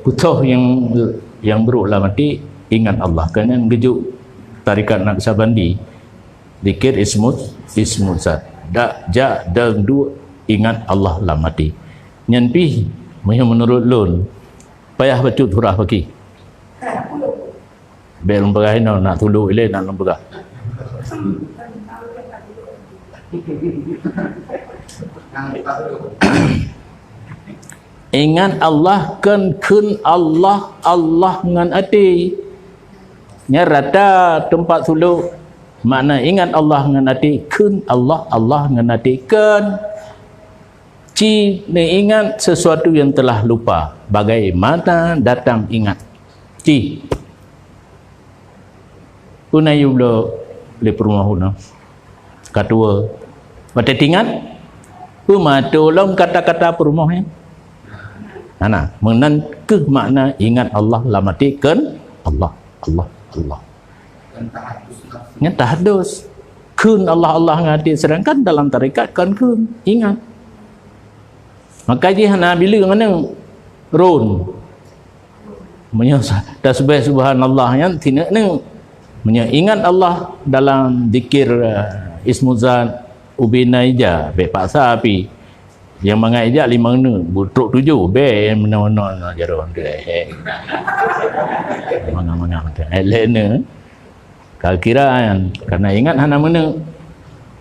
putus yang beruklah mati, ingat Allah. Kerana gejuk tarikat Naqsyabandi, zikir ismu zat. Dak ja dan du ingat Allah lah mati. Nyan pi menurut lun payah bacut huruf bagi. Belum berai nak tulu ile nak lembaga. Ingat Allah kan Allah ngan ati. Nya rata tempat tulu makna ingat Allah ngan ati kun Allah ngan ati kan ci ne ingat sesuatu yang telah lupa bagaimana datang ingat ci punayu le perumahuna katua bate tingat pematolong kata-kata perumahnya ana menan ke makna ingat Allah lamati kan Allah nya tahaddus kun Allah ngati sedangkan dalam tarekat kan kun ingat maka dia hana bila ngana run menyasa tasbih subhanallah yang tidak neng ingat Allah dalam zikir ismu zat ubina ija be paksa api yang mangai ija 5 ne butruk 7 be mana-mana jaron dia mana-mana elena kalkiraan karena ingat hana mana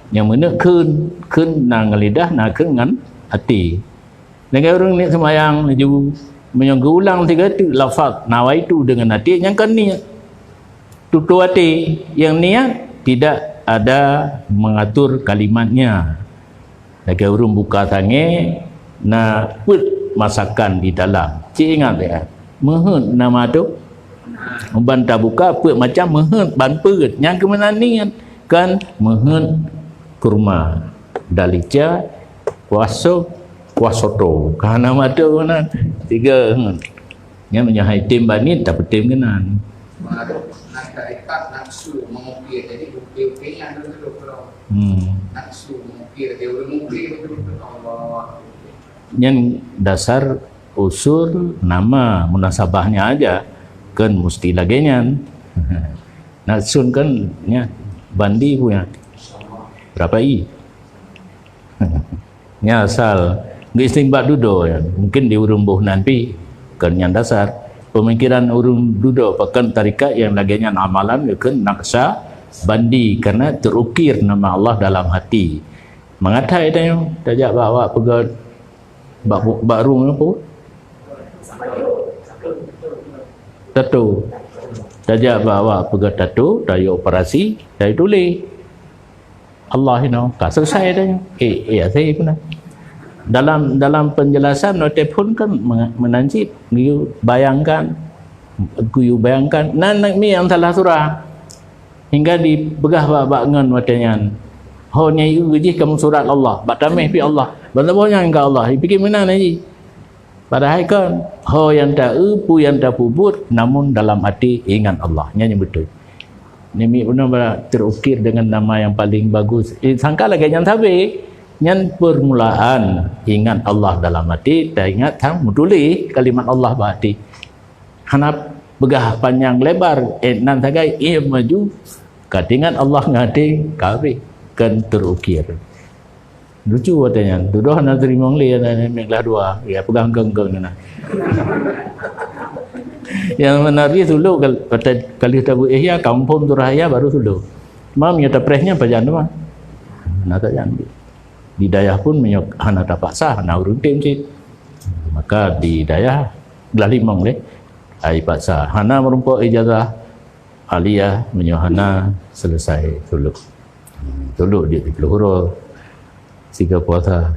yang mana kun nang lidah nak ngan hati dengan orang ni sembahyang ju menyangka ulang 3 tu lafaz nawaitu dengan hati yang kan niat tutu hati yang niat tidak ada mengatur kalimatnya lagi urung buka sange nak put masakan di dalam cik ingat ya mehut nama tu ban tak buka put macam mehut ban perut yang kemana niat kan mehut kurma dalica kuasoto kana mata mana 3 yang menyahai tim bani tak tim kenan nak tarikat nafsu mengukir jadi ukir-ukirnya dulu nafsu mengukir dia mengukir Allah yang dasar usul nama munasabahnya aja kan mesti lagenya nafsun kan nya bandi punya berapa i nya asal istimbat dudo ya mungkin di urumbuh nanti kan yang dasar pemikiran urung duduk pakan tarikat yang laginya amalan kan Naqsyabandi karena terukir nama Allah dalam hati mengatai dia tajak bawa pegat barung apa tato tajak bawa pegat tato dari operasi dari tulis Allah tak selesai dia saya pun dalam penjelasan note pun kan menancip guyu bayangkan nan mi yang salah surah hingga dibegah bak ngan watanya ho nyai uji kamu surat Allah batameh pi Allah banyak engkau Allah fikir mana naji padahal kan ho yang tak pu yang tak pubut namun dalam hati ingat Allah nyanyi betul ni benar terukir dengan nama yang paling bagus sangka lagi yang tabe yang permulaan ingat Allah dalam hati dan ingat tang muduli kalimat Allah bahati hanap begah panjang lebar nan tagai ia maju katingan Allah ngati kawe kan terukir lucu katanya duduk nak terima li menglah dua ya pegang geng-geng na yang menarik dulu kali tabu ihya kampung Turahaya baru dulu mam ya tapresnya pajan mah nak tak jangan di dayah pun hana dapat sah hana urun tim cik maka di dayah belah limang leh ai paksa hana merumpa ijazah aliyah hana selesai tuluk dia 30 huruf 3 puasa